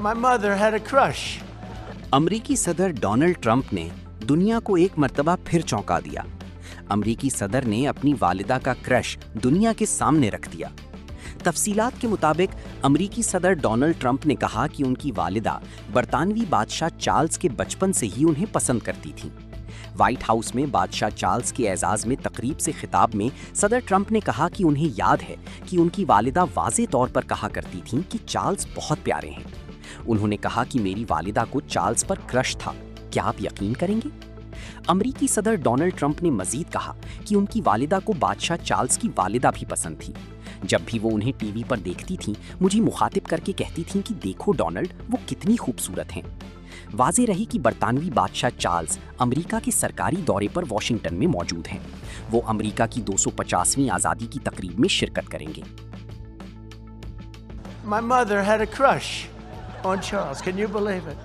My mother had a crush. अमरीकी सदर Donald Trump ने दुनिया को एक मर्तबा फिर चौंका दिया। अमरीकी सदर ने अपनी वालिदा का क्रश दुनिया के सामने रख दिया। तफसीलात के मुताबिक अमरीकी सदर डोनाल्ड ट्रंप ने कहा कि उनकी वालिदा बरतानवी बादशाह चार्ल्स के बचपन से ही उन्हें पसंद करती थीं। व्हाइट हाउस में बादशाह चार्ल्स के एजाज में तकरीब से खिताब में सदर ट्रंप ने कहा कि उन्हें याद है कि उनकी वालिदा वाज़े तौर पर कहा करती थीं कि चार्ल्स बहुत प्यारे हैं। उन्होंने कहा कि मेरी वालिदा को चार्ल्स पर क्रश था। क्या आप यकीन करेंगे? अमरीकी सदर डोनाल्ड ट्रंप ने मजीद कहा कि उनकी वालिदा को बादशाह चार्ल्स की वालिदा भी पसंद थी। जब भी वो उन्हें टीवी पर देखती थीं, मुझे मुखातिब करके कहती थीं कि देखो डोनाल्ड, वो कितनी खूबसूरत हैं। वाज़े रही कि बरतानवी बादशाह चार्ल्स अमेरिका के सरकारी दौरे पर वॉशिंगटन में मौजूद हैं। वो अमेरिका की 250वीं आज़ादी की तकरीब में शिरकत करेंगे। My mother had a crush on Charles. Can you believe it?